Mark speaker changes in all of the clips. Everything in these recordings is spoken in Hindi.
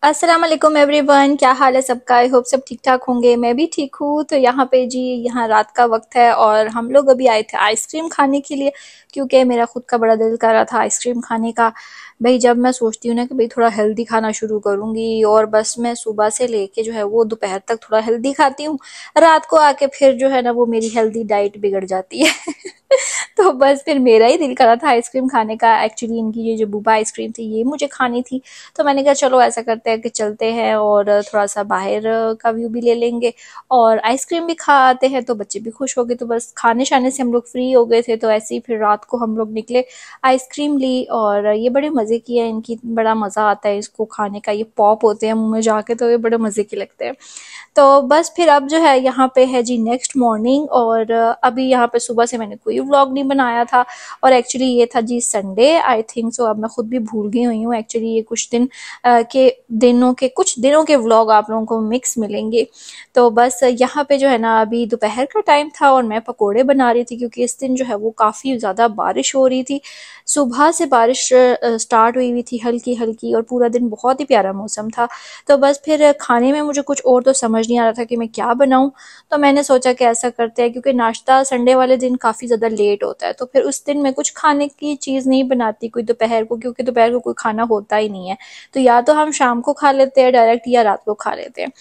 Speaker 1: अस्सलाम वालेकुम एवरीवन, क्या हाल है सबका। आई होप सब ठीक ठाक होंगे। मैं भी ठीक हूँ। तो यहाँ पे जी यहाँ रात का वक्त है और हम लोग अभी आए थे आइसक्रीम खाने के लिए, क्योंकि मेरा खुद का बड़ा दिल कर रहा था आइसक्रीम खाने का। भाई जब मैं सोचती हूँ ना कि भाई थोड़ा हेल्दी खाना शुरू करूँगी, और बस मैं सुबह से लेके जो है वो दोपहर तक थोड़ा हेल्दी खाती हूँ, रात को आके फिर जो है ना वो मेरी हेल्दी डाइट बिगड़ जाती है। तो बस फिर मेरा ही दिल कर रहा था आइसक्रीम खाने का। एक्चुअली इनकी ये जो बूबा आइसक्रीम थी ये मुझे खानी थी। तो मैंने कहा चलो ऐसा करते हैं कि चलते हैं और थोड़ा सा बाहर का व्यू भी ले लेंगे और आइसक्रीम भी खा आते हैं, तो बच्चे भी खुश हो गए। तो बस खाने शाने से हम लोग फ्री हो गए थे, तो ऐसे ही फिर रात को हम लोग निकले, आइसक्रीम ली और ये बड़े मज़े की है। इनकी बड़ा मज़ा आता है इसको खाने का। ये पॉप होते हैं मुंह में जाके, तो ये बड़े मज़े के लगते हैं। तो बस फिर अब जो है यहाँ पे है जी नेक्स्ट मॉर्निंग, और अभी यहाँ पे सुबह से मैंने कोई व्लॉग नहीं बनाया था। और एक्चुअली ये था जी संडे आई थिंक सो। अब मैं खुद भी भूल गई हुई हूँ। एक्चुअली ये कुछ दिनों के व्लॉग आप लोगों को मिक्स मिलेंगे। तो बस यहाँ पे जो है ना अभी दोपहर का टाइम था और मैं पकोड़े बना रही थी, क्योंकि इस दिन जो है वो काफ़ी ज़्यादा बारिश हो रही थी। सुबह से बारिश स्टार्ट हुई हुई थी हल्की हल्की, और पूरा दिन बहुत ही प्यारा मौसम था। तो बस फिर खाने में मुझे कुछ और तो समझ नहीं आ रहा था कि मैं क्या बनाऊं। तो मैंने सोचा कि ऐसा करते हैं, क्योंकि नाश्ता संडे वाले दिन काफ़ी ज़्यादा लेट होता है, तो फिर उस दिन मैं कुछ खाने की चीज़ नहीं बनाती कोई दोपहर को, क्योंकि दोपहर को कोई खाना होता ही नहीं है। तो या तो हम शाम को खा लेते हैं डायरेक्ट, या रात को खा लेते हैं।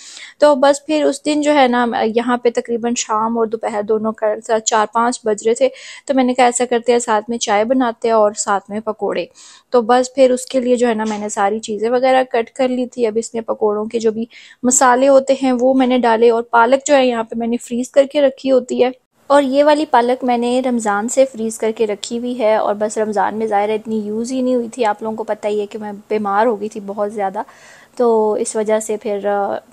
Speaker 1: तो बस फिर उस दिन जो है ना यहाँ पे तकरीबन शाम और दोपहर दोनों का 4-5 बज रहे थे। तो मैंने कहा ऐसा करते हैं साथ में चाय बनाते हैं और साथ में पकोड़े। तो बस फिर उसके लिए जो है ना मैंने सारी चीज़ें वगैरह कट कर ली थी। अब इसमें पकोड़ों के जो भी मसाले होते हैं वो मैंने डाले, और पालक जो है यहाँ पे मैंने फ्रीज करके रखी होती है। और ये वाली पालक मैंने रमज़ान से फ्रीज़ करके रखी हुई है, और बस रमज़ान में ज़ाहिर है इतनी यूज़ ही नहीं हुई थी। आप लोगों को पता ही है कि मैं बीमार हो गई थी बहुत ज़्यादा, तो इस वजह से फिर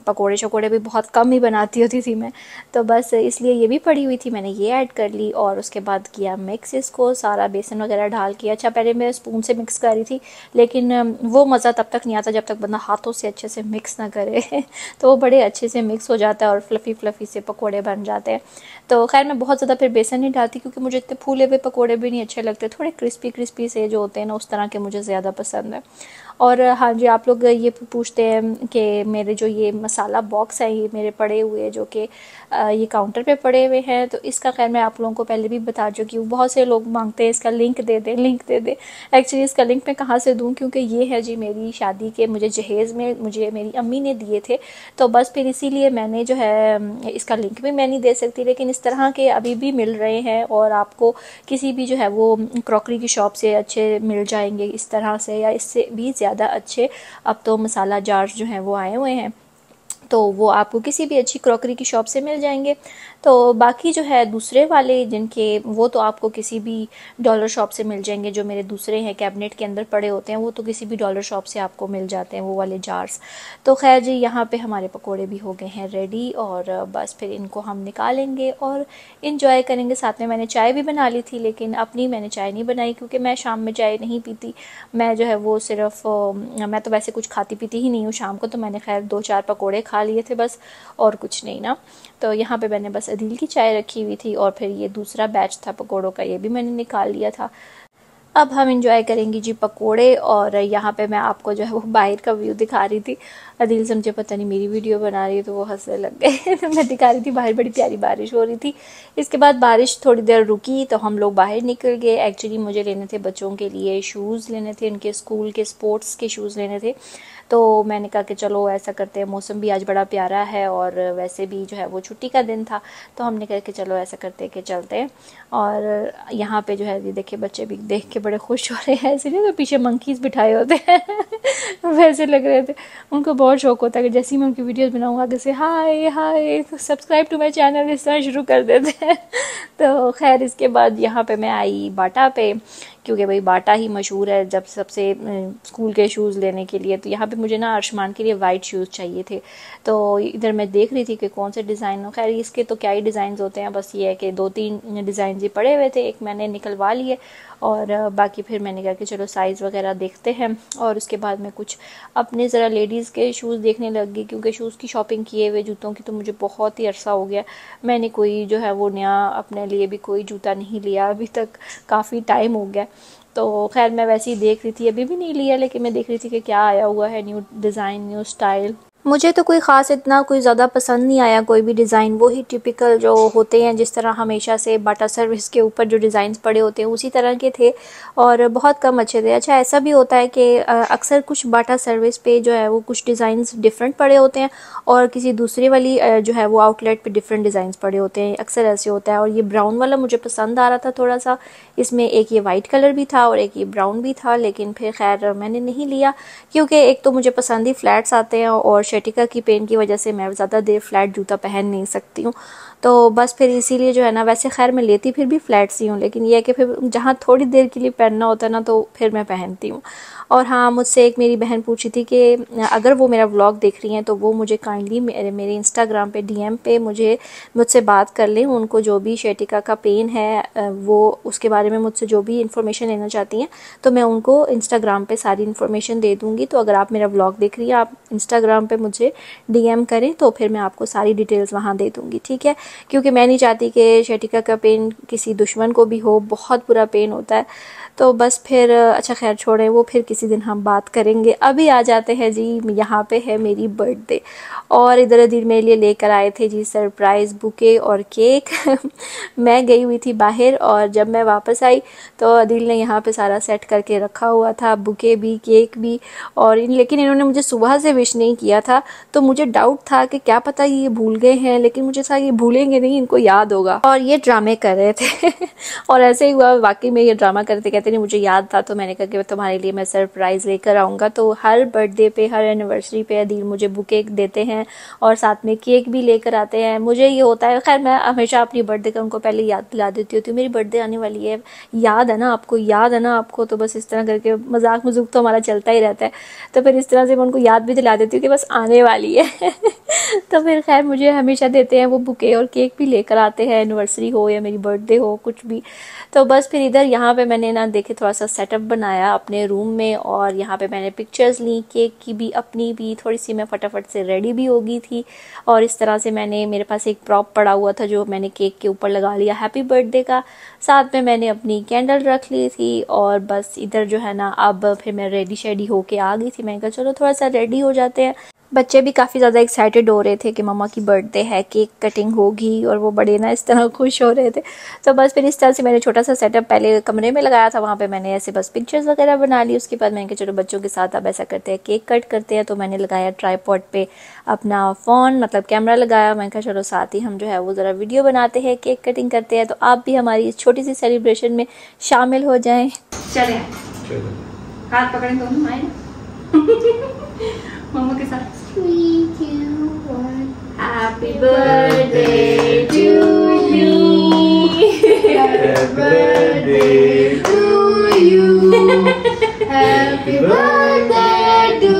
Speaker 1: पकोड़े शकोड़े भी बहुत कम ही बनाती होती थी मैं। तो बस इसलिए ये भी पड़ी हुई थी, मैंने ये ऐड कर ली और उसके बाद किया मिक्स इसको सारा, बेसन वगैरह डाल के। अच्छा पहले मैं स्पून से मिक्स कर रही थी, लेकिन वो मज़ा तब तक नहीं आता जब तक बंदा हाथों से अच्छे से मिक्स ना करे। तो वो बड़े अच्छे से मिक्स हो जाता है और फ्लफ़ी फ्लफ़ी से पकोड़े बन जाते हैं। तो खैर मैं बहुत ज़्यादा फिर बेसन नहीं डालती, क्योंकि मुझे इतने फूले हुए पकोड़े भी नहीं अच्छे लगते। थोड़े क्रिस्पी क्रिस्पी से जो होते हैं ना, उस तरह के मुझे ज़्यादा पसंद है। और हाँ जी, आप लोग ये पूछते हैं कि मेरे जो ये मसाला बॉक्स है ये मेरे पड़े हुए, जो कि ये काउंटर पे पड़े हुए हैं। तो इसका खैर मैं आप लोगों को पहले भी बता चुकी हूँ। बहुत से लोग मांगते हैं इसका लिंक दे दें, लिंक दे दें। एक्चुअली इसका लिंक मैं कहाँ से दूँ, क्योंकि ये है जी मेरी शादी के मुझे जहेज़ में मुझे मेरी अम्मी ने दिए थे। तो बस फिर इसीलिए मैंने जो है इसका लिंक भी मैं नहीं दे सकती, लेकिन इस तरह के अभी भी मिल रहे हैं, और आपको किसी भी जो है वो क्रॉकरी की शॉप से अच्छे मिल जाएंगे इस तरह से, या इससे भी ज़्यादा अच्छे। अब तो मसाला जार्स जो हैं वो आए हुए हैं, तो वो आपको किसी भी अच्छी क्रॉकरी की शॉप से मिल जाएंगे। तो बाकी जो है दूसरे वाले जिनके वो तो आपको किसी भी डॉलर शॉप से मिल जाएंगे। जो मेरे दूसरे हैं कैबिनेट के अंदर पड़े होते हैं, वो तो किसी भी डॉलर शॉप से आपको मिल जाते हैं वो वाले जार्स। तो खैर जी यहाँ पे हमारे पकोड़े भी हो गए हैं रेडी, और बस फिर इनको हम निकालेंगे और इंजॉय करेंगे। साथ में मैंने चाय भी बना ली थी, लेकिन अपनी मैंने चाय नहीं बनाई, क्योंकि मैं शाम में चाय नहीं पीती। मैं जो है वो सिर्फ मैं तो वैसे कुछ खाती पीती ही नहीं हूँ शाम को। तो मैंने खैर 2-4 पकोड़े खा लिए थे बस, और कुछ नहीं ना। तो यहाँ पे मैंने बस अदील की चाय रखी हुई थी, और फिर ये दूसरा बैच था पकोड़ों का, ये भी मैंने निकाल लिया था। अब हम इंजॉय करेंगे जी पकोड़े। और यहाँ पे मैं आपको जो है वो बाहर का व्यू दिखा रही थी। अदील समझे पता नहीं मेरी वीडियो बना रही है, तो वो हंसने लग गए। तो मैं दिखा रही थी बाहर बड़ी प्यारी बारिश हो रही थी। इसके बाद बारिश थोड़ी देर रुकी तो हम लोग बाहर निकल गए। एक्चुअली मुझे लेने थे बच्चों के लिए शूज़ लेने थे, उनके स्कूल के स्पोर्ट्स के शूज़ लेने थे। तो मैंने कहा कि चलो ऐसा करते हैं, मौसम भी आज बड़ा प्यारा है और वैसे भी जो है वो छुट्टी का दिन था। तो हमने कहा कि चलो ऐसा करते हैं कि चलते हैं। और यहाँ पे जो है ये देखिए बच्चे भी देख के बड़े खुश हो रहे हैं। ऐसे नहीं तो पीछे मंकीज़ बिठाए होते हैं वैसे लग रहे थे। उनको बहुत शौक होता है कि जैसे ही मैं उनकी वीडियोस बनाऊंगा आगे से हाय हाय सब्सक्राइब टू माय चैनल इस तरह शुरू कर देते हैं। तो खैर इसके बाद यहाँ पे मैं आई बाटा पे, क्योंकि भाई बाटा ही मशहूर है जब सबसे स्कूल के शूज़ लेने के लिए। तो यहाँ पे मुझे ना अर्शमान के लिए वाइट शूज़ चाहिए थे। तो इधर मैं देख रही थी कि कौन से डिज़ाइन हो। खैर इसके तो क्या ही डिज़ाइन होते हैं, बस ये है कि 2-3 डिज़ाइन ही पड़े हुए थे, एक मैंने निकलवा लिए। और बाकी फिर मैंने कहा कि चलो साइज़ वगैरह देखते हैं। और उसके बाद मैं कुछ अपने ज़रा लेडीज़ के शूज़ देखने लग गई, क्योंकि शूज़ की शॉपिंग किए हुए जूतों की तो मुझे बहुत ही अरसा हो गया। मैंने कोई जो है वो नया अपने लिए भी कोई जूता नहीं लिया अभी तक, काफ़ी टाइम हो गया। तो खैर मैं वैसे ही देख रही थी, अभी भी नहीं लिया, लेकिन मैं देख रही थी कि क्या आया हुआ है, न्यू डिज़ाइन, न्यू स्टाइल। मुझे तो कोई ख़ास इतना कोई ज़्यादा पसंद नहीं आया कोई भी डिज़ाइन, वही टिपिकल जो होते हैं, जिस तरह हमेशा से बाटा सर्विस के ऊपर जो डिज़ाइंस पड़े होते हैं उसी तरह के थे और बहुत कम अच्छे थे। अच्छा, ऐसा भी होता है कि अक्सर कुछ बाटा सर्विस पे जो है वो कुछ डिज़ाइंस डिफरेंट पड़े होते हैं और किसी दूसरी वाली जो है वो आउटलेट पे डिफरेंट डिज़ाइंस पड़े होते हैं, अक्सर ऐसे होता है। और ये ब्राउन वाला मुझे पसंद आ रहा था थोड़ा सा, इसमें एक ये वाइट कलर भी था और एक ये ब्राउन भी था, लेकिन फिर खैर मैंने नहीं लिया क्योंकि एक तो मुझे पसंद ही फ्लैट्स आते हैं और शेटिका की पेन की वजह से मैं ज़्यादा देर फ्लैट जूता पहन नहीं सकती हूँ। तो बस फिर इसीलिए जो है ना, वैसे खैर मैं लेती फिर भी फ्लैट्स ही हूँ, लेकिन ये है कि फिर जहाँ थोड़ी देर के लिए पहनना होता है ना तो फिर मैं पहनती हूँ। और हाँ, मुझसे एक मेरी बहन पूछी थी कि अगर वो मेरा व्लॉग देख रही हैं तो वो मुझे काइंडली मेरे इंस्टाग्राम पे डीएम पे मुझसे बात कर लें। उनको जो भी शेटिका का पेन है वो उसके बारे में मुझसे जो भी इन्फॉर्मेशन लेना चाहती हैं तो मैं उनको इंस्टाग्राम पे सारी इन्फॉर्मेशन दे दूँगी। तो अगर आप मेरा व्लॉग देख रही हैं, आप इंस्टाग्राम पे मुझे डीएम करें तो फिर मैं आपको सारी डिटेल्स वहाँ दे दूँगी, ठीक है? क्योंकि मैं नहीं चाहती कि शेटिका का पेन किसी दुश्मन को भी हो, बहुत बुरा पेन होता है। तो बस फिर अच्छा खैर छोड़ें, वो फिर किसी दिन हम बात करेंगे। अभी आ जाते हैं जी, यहाँ पे है मेरी बर्थडे और इधर अदील मेरे लिए लेकर आए थे जी सरप्राइज़ बुके और केक। मैं गई हुई थी बाहर और जब मैं वापस आई तो अदील ने यहाँ पे सारा सेट करके रखा हुआ था, बुके भी, केक भी। और लेकिन इन्होंने मुझे सुबह से विश नहीं किया था तो मुझे डाउट था कि क्या पता ये भूल गए हैं, लेकिन मुझे था ये भूलेंगे नहीं, इनको याद होगा। और ये ड्रामे कर रहे थे और ऐसे ही हुआ, वाकई में ये ड्रामा करते कहते नहीं मुझे याद था। तो मैंने कहा कि तुम्हारे लिए मैं सरप्राइज़ लेकर आऊँगा। तो हर बर्थडे पे, हर एनिवर्सरी पे अदील मुझे बुके देते हैं और साथ में केक भी लेकर आते हैं। मुझे ये होता है, खैर मैं हमेशा अपनी बर्थडे का उनको पहले याद दिला देती होती हूँ, मेरी बर्थडे आने वाली है, याद है ना आपको, याद है ना आपको। तो बस इस तरह करके मजाक मजूक तो हमारा चलता ही रहता है। तो फिर इस तरह से मैं उनको याद भी दिला देती हूँ कि बस आने वाली है। तो फिर खैर मुझे हमेशा देते हैं वो बुके और केक भी लेकर आते हैं, एनिवर्सरी हो या मेरी बर्थडे हो, कुछ भी। तो बस फिर इधर यहाँ पे मैंने ना देखे थोड़ा सा सेटअप बनाया अपने रूम में और यहाँ पे मैंने पिक्चर्स ली केक की भी, अपनी भी। थोड़ी सी मैं फटाफट से रेडी भी हो गई थी और इस तरह से मैंने, मेरे पास एक प्रॉप पड़ा हुआ था जो मैंने केक के ऊपर लगा लिया हैप्पी बर्थडे का। साथ में मैंने अपनी कैंडल रख ली थी और बस इधर जो है ना, अब फिर मैं रेडी शेडी होके आ गई थी। मैंने कहा चलो थोड़ा सा रेडी हो जाते हैं। बच्चे भी काफ़ी ज़्यादा एक्साइटेड हो रहे थे कि मम्मा की बर्थडे है, केक कटिंग होगी, और वो बड़े ना इस तरह खुश हो रहे थे। तो बस फिर इस तरह से मैंने छोटा सा सेटअप पहले कमरे में लगाया था, वहाँ पे मैंने ऐसे बस पिक्चर्स वगैरह बना ली। उसके बाद मैंने कहा चलो बच्चों के साथ अब ऐसा करते हैं, केक कट करते हैं। तो मैंने लगाया ट्राइपॉड पे अपना फ़ोन, मतलब कैमरा लगाया। मैंने कहा चलो साथ ही हम जो है वो ज़रा वीडियो बनाते हैं, केक कटिंग करते हैं। तो आप भी हमारी इस छोटी सी सेलिब्रेशन में शामिल हो जाएँ। चलें, हाथ पकड़ें दोनों, आए मम्मा के साथ। 3, 2, 1 Happy birthday to you. Happy birthday to you. Happy birthday to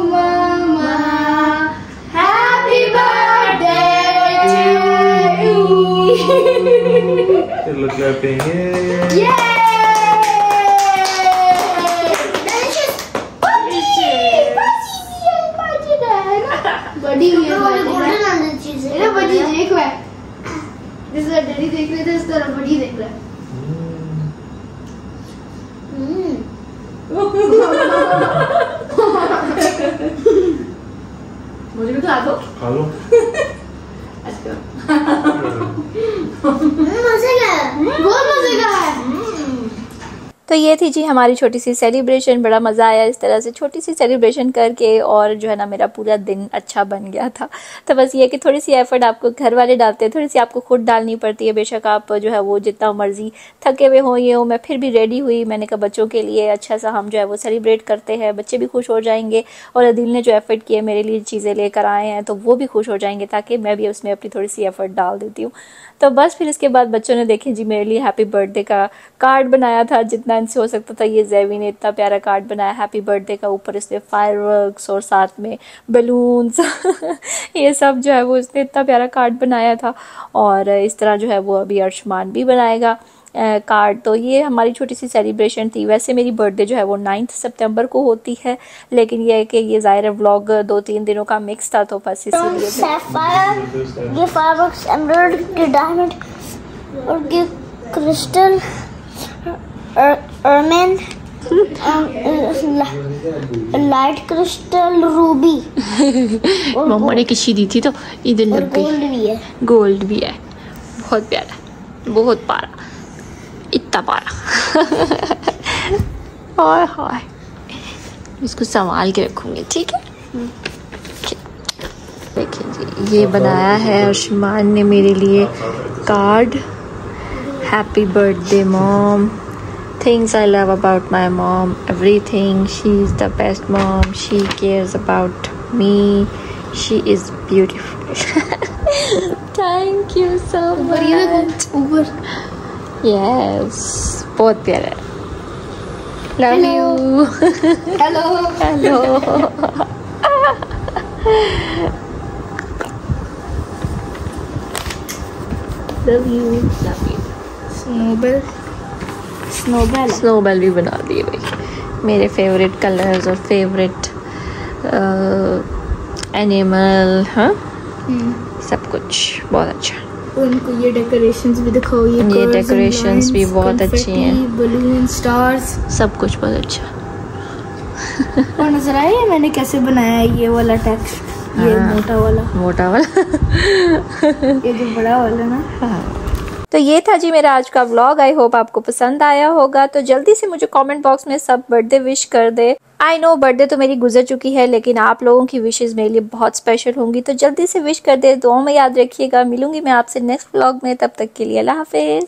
Speaker 1: mama. Happy birthday to you.
Speaker 2: चलो clapping है।
Speaker 1: Yeah. बड़ी हुई है, बड़ी चीज है, बड़ी देख रहा है, जिस तरह डैडी देख रहे थे इस तरह बड़ी देख रहा है। मुझे भी खा दो।
Speaker 2: खा लो।
Speaker 1: अच्छा
Speaker 3: मजे का है, बहुत मजे का है।
Speaker 1: तो ये थी जी हमारी छोटी सी सेलिब्रेशन। बड़ा मज़ा आया इस तरह से छोटी सी सेलिब्रेशन करके, और जो है ना मेरा पूरा दिन अच्छा बन गया था। तो बस ये कि थोड़ी सी एफर्ट आपको घर वाले डालते हैं, थोड़ी सी आपको खुद डालनी पड़ती है। बेशक आप जो है वो जितना मर्जी थके हुए हो ये हो, मैं फिर भी रेडी हुई। मैंने कहा बच्चों के लिए अच्छा सा हम जो है वो सेलिब्रेट करते हैं, बच्चे भी खुश हो जाएंगे और अदील ने जो एफर्ट किए मेरे लिए चीज़ें लेकर आए हैं तो वो भी खुश हो जाएंगे, ताकि मैं भी उसमें अपनी थोड़ी सी एफर्ट डाल देती हूँ। तो बस फिर इसके बाद बच्चों ने देखें जी मेरे लिए हैप्पी बर्थडे का कार्ड बनाया था, जितना इनसे हो सकता था। ये ज़ैवी ने इतना प्यारा कार्ड बनाया हैप्पी बर्थडे का, ऊपर इसने फायरवर्क्स और साथ में बलून्स ये सब जो है वो इसने इतना प्यारा कार्ड बनाया था। और इस तरह जो है वो अभी अर्शमान भी बनाएगा कार्ड। तो ये हमारी छोटी सी सेलिब्रेशन थी। वैसे मेरी बर्थडे जो है वो 9 सितंबर को होती है, लेकिन ये है कि ये ज़ाहिर व्लॉग 2-3 दिनों का मिक्स था, तो बस इसीलिए
Speaker 3: ये फायरवर्क्स, एमराल्ड के डायमंड और ये crystal ermine, light crystal ruby
Speaker 1: मम्मा ने किसी दी थी तो इधर लग गई।
Speaker 3: गोल्ड भी है।
Speaker 1: गोल्ड भी है, बहुत प्यारा, बहुत पारा, इतना पारा। हाय हाय, इसको संभाल के रखूंगी, ठीक है। देखिए जी, ये बनाया है अर्शमान ने मेरे लिए card. Happy birthday mom, things I love about my mom, everything. She's the best mom. She cares about me. She is beautiful. Thank you so much. Yes, बहुत प्यारा है। Love you.
Speaker 3: Hello
Speaker 1: Hello. Love you. Love you. स्नोबेल भी बना दिए भाई, मेरे फेवरेट कलर्स और फेवरेट एनिमल। हाँ, सब कुछ बहुत अच्छा।
Speaker 3: उनको ये डेकोरेशंस भी दिखाओ। ये
Speaker 1: डेकोरेशंस भी बहुत अच्छी हैं,
Speaker 3: बलून, स्टार्स,
Speaker 1: सब कुछ बहुत अच्छा।
Speaker 3: और नजर आया मैंने कैसे बनाया है ये वाला टेक्स्ट, ये मोटा वाला ये जो बड़ा वाला ना।
Speaker 1: हाँ। तो ये था जी मेरा आज का व्लॉग। आई होप आपको पसंद आया होगा। तो जल्दी से मुझे कमेंट बॉक्स में सब बर्थडे विश कर दे। आई नो बर्थडे तो मेरी गुजर चुकी है, लेकिन आप लोगों की विशेस मेरे लिए बहुत स्पेशल होंगी। तो जल्दी से विश कर दे, दुआ में याद रखिएगा। मिलूंगी मैं आपसे नेक्स्ट व्लॉग में, तब तक के लिए अल्लाह हाफिज।